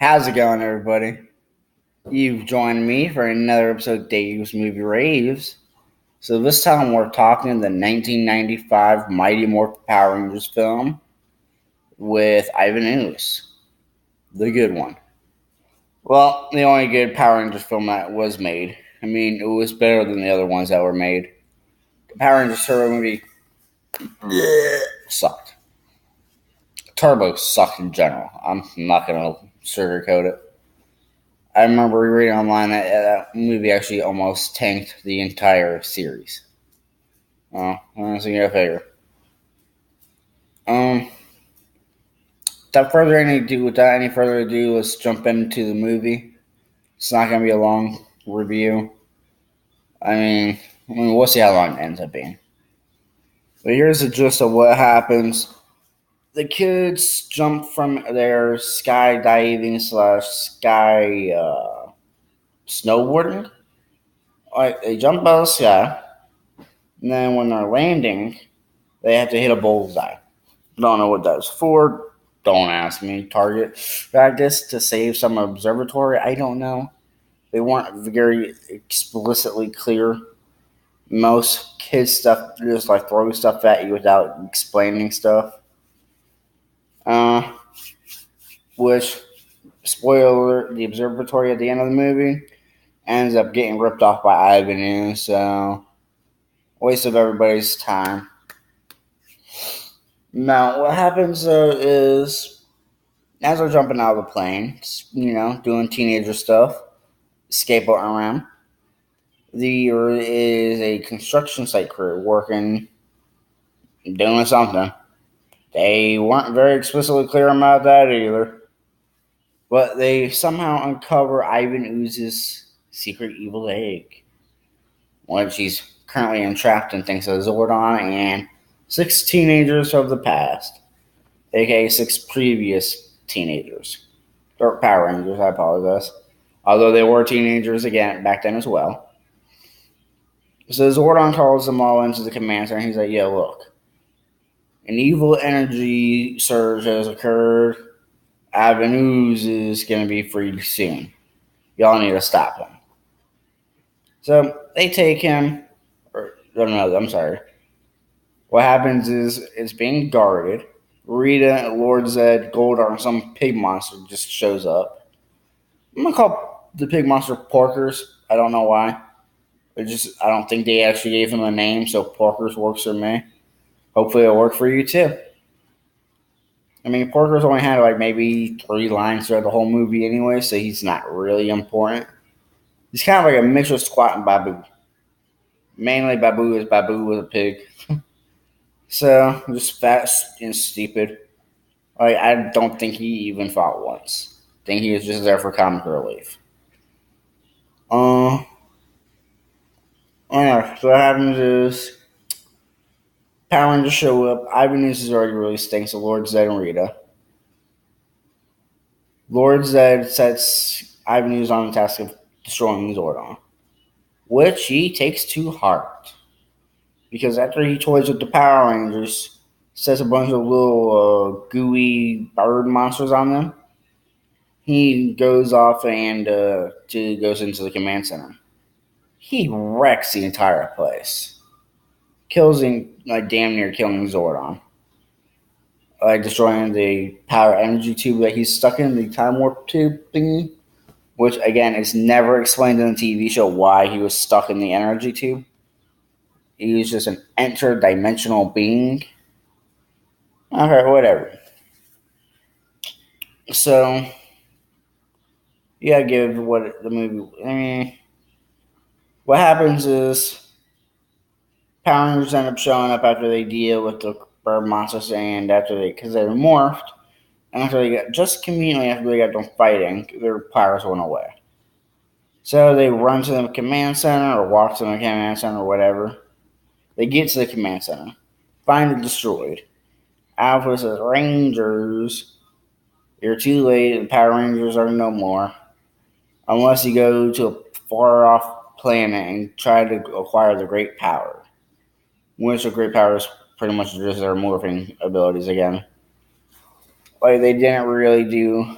How's it going, everybody? You've joined me for another episode of Daves-Raves. So this time we're talking the 1995 Mighty Morphin Power Rangers film with Ivan Ooze, the good one. Well, the only good Power Rangers film that was made. I mean, it was better than the other ones that were made. The Power Rangers Turbo movie sucked. Turbo sucked in general. I'm not going to sugarcoat it. I remember reading online that movie actually almost tanked the entire series. Honestly, go figure. Without any further ado, let's jump into the movie. It's not going to be a long review. I mean, we'll see how long it ends up being. But here's the gist of what happens. The kids jump from their skydiving / sky snowboarding. Like, they jump out of the sky, and then when they're landing, they have to hit a bullseye. Don't know what that's for. Don't ask me. Target practice to save some observatory. I don't know. They weren't very explicitly clear. Most kids stuff just like throw stuff at you without explaining stuff. Which, spoiler alert, the observatory at the end of the movie ends up getting ripped off by Ivan. So, waste of everybody's time. Now, what happens is, as they're jumping out of the plane, doing teenager stuff, skateboarding around, there is a construction site crew working, doing something. They weren't very explicitly clear about that either. But they somehow uncover Ivan Ooze's secret evil egg, which he's currently entrapped in thanks to Zordon and 6 teenagers of the past, aka 6 previous teenagers. Or Power Rangers, I apologize. Although they were teenagers again back then as well. So Zordon calls them all into the command center and he's like, yo, look. An evil energy surge has occurred. Ivan Ooze is going to be freed soon. Y'all need to stop him. So they take him. I'm sorry. What happens is it's being guarded. Rita, Lord Zed, Goldar, and some pig monster just shows up. I'm going to call the pig monster Porkers. I don't know why. I don't think they actually gave him a name, so Porkers works for me. Hopefully it'll work for you too. I mean, Porkers only had like maybe 3 lines throughout the whole movie anyway, so he's not really important. He's kind of like a mix of Squat and Babu. Mainly Babu is Babu with a pig. So, just fat and stupid. Like, I don't think he even fought once. I think he was just there for comic relief. Yeah, so what happens is Power Rangers show up. Ivan Ooze is already released thanks to Lord Zed and Rita. Lord Zed sets Ivan Ooze on the task of destroying Zordon, which he takes to heart. Because after he toys with the Power Rangers, sets a bunch of little gooey bird monsters on them, he goes off and goes into the command center. He wrecks the entire place. Kills him, like damn near killing Zordon. Like destroying the power energy tube that he's stuck in, the time warp tube thingy. Which, again, is never explained in the TV show why he was stuck in the energy tube. He was just an interdimensional being. Okay, whatever. So, yeah, give what the movie. I mean, what happens is Power Rangers end up showing up after they deal with the bird monsters, and because they're morphed, and after they got just conveniently after they got done fighting, their powers went away. So they run to the command center or walk to the command center or whatever. They get to the command center, find it destroyed. Alpha says, Rangers, you're too late. The Power Rangers are no more. Unless you go to a far off planet and try to acquire the Great Power. Which the Great Power is pretty much just their morphing abilities again. Like, they didn't really do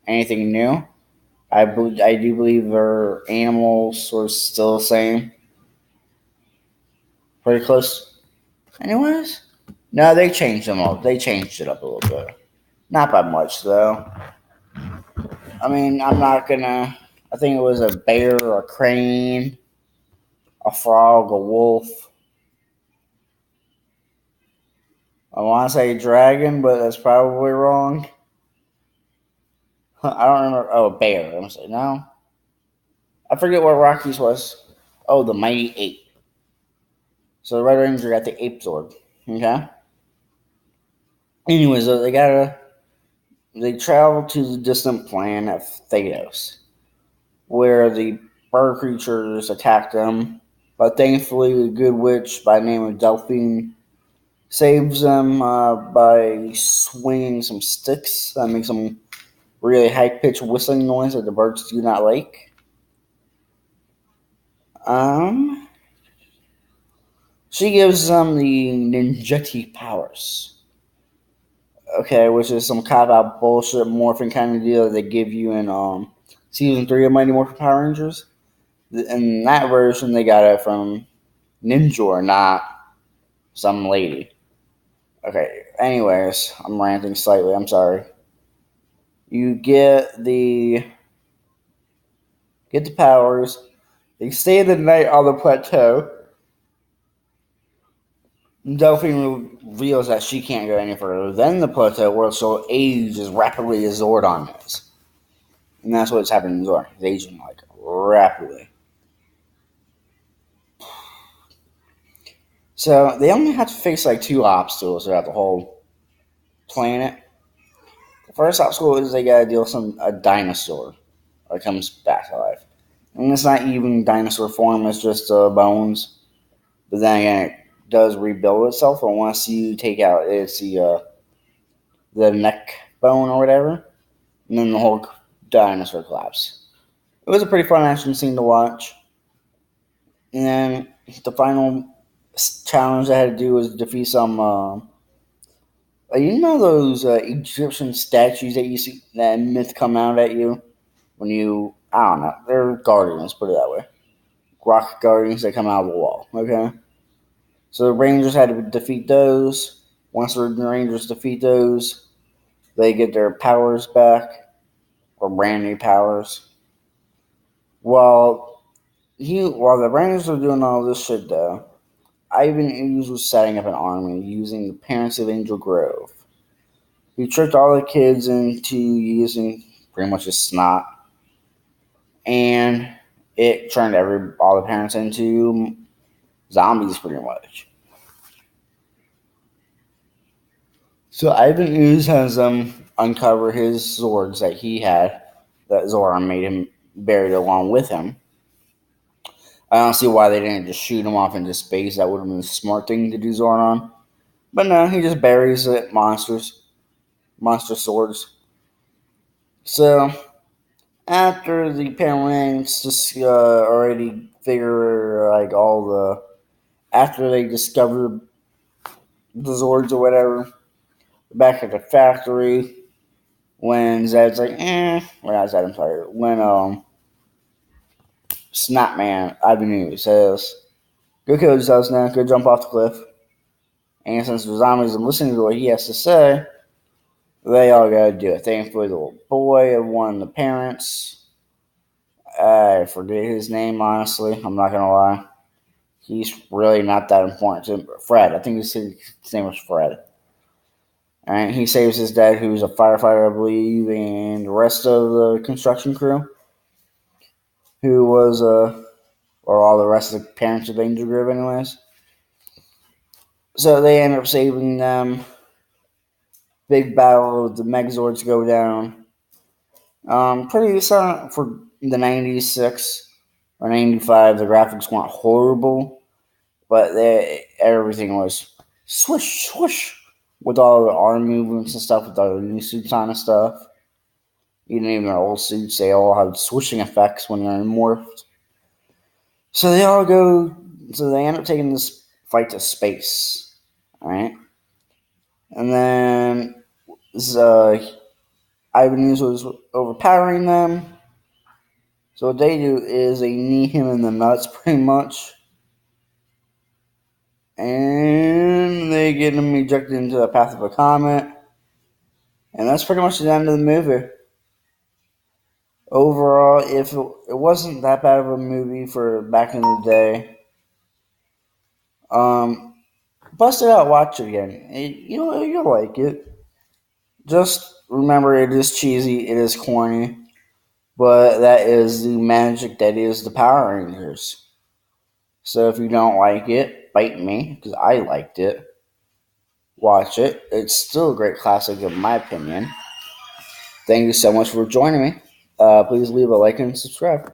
anything new. I do believe their animals were still the same, pretty close. Anyways, no, they changed them up. They changed it up a little bit, not by much though. I mean, I'm not gonna. I think it was a bear, a crane, a frog, a wolf. I want to say dragon, but that's probably wrong. I don't remember. Oh, a bear. I'm gonna say no. I forget what Rockies was. Oh, the mighty ape. So the Red Ranger got the ape sword. Okay. Anyways, they travel to the distant planet of Thanos, where the bird creatures attack them. But thankfully, the good witch by the name of Delphine saves them by swinging some sticks that make some really high-pitched whistling noise that the birds do not like. She gives them the ninjetti powers. Okay, which is some kind of bullshit morphin kind of deal that they give you in season 3 of Mighty Morphin Power Rangers. In that version, they got it from Ninja, not some lady. Okay, anyways, I'm ranting slightly. I'm sorry. You get the powers. They stay the night on the plateau. Delphine reveals that she can't go any further than the plateau where she'll age as rapidly as Zordon is. And that's what's happening to Zordon. He's aging like rapidly. So they only have to face like 2 obstacles throughout the whole planet. The first obstacle is they gotta deal with a dinosaur that comes back to life. And it's not even dinosaur form, it's just bones. But then again, it does rebuild itself. And once you take out the neck bone or whatever, and then the whole dinosaur collapse. It was a pretty fun action scene to watch. And then the final challenge I had to do was defeat some. You know those Egyptian statues that you see that myth come out at you when you, I don't know, they're guardians, put it that way. Rock guardians that come out of the wall. Okay, so the Rangers had to defeat those. Once the Rangers defeat those, they get their powers back, or brand new powers. While the Rangers are doing all this shit, though, Ivan Ooze was setting up an army using the parents of Angel Grove. He tricked all the kids into using pretty much his snot, and it turned all the parents into zombies, pretty much. So Ivan Ooze has them uncover his Zords that he had, that Zordon made him buried along with him. I don't see why they didn't just shoot him off into space. That would have been a smart thing to do, Zordon. But no, he just buries it, monster swords. So, after the parents just already figure like after they discover the Zords or whatever, back at the factory, when Zed's like, well, not Zed, I'm sorry, when Snapman Avenue says, go kill yourselves now, go jump off the cliff. And since the zombies are listening to what he has to say, they all gotta do it. Thankfully, the little boy of one of the parents, I forget his name, honestly, I'm not gonna lie. He's really not that important to Fred. I think his name was Fred. And he saves his dad, who's a firefighter, I believe, and the rest of the construction crew, who was, or all the rest of the parents of Danger Grove, anyways. So they end up saving them. Big battle, the Megazords go down. Pretty solid for the 96 or 95. The graphics weren't horrible, but everything was swish, swish with all the arm movements and stuff, with all the new suits on and stuff. Even their old suits, they all have swishing effects when they're morphed. So they end up taking this fight to space. Alright? And then Ivan was overpowering them. So what they do is they knee him in the nuts pretty much. And they get him ejected into the path of a comet. And that's pretty much the end of the movie. Overall, if it wasn't that bad of a movie for back in the day, bust it out, watch it again. You'll like it. Just remember, it is cheesy, it is corny, but that is the magic that is the Power Rangers. So if you don't like it, bite me, because I liked it. Watch it. It's still a great classic in my opinion. Thank you so much for joining me. Please leave a like and subscribe.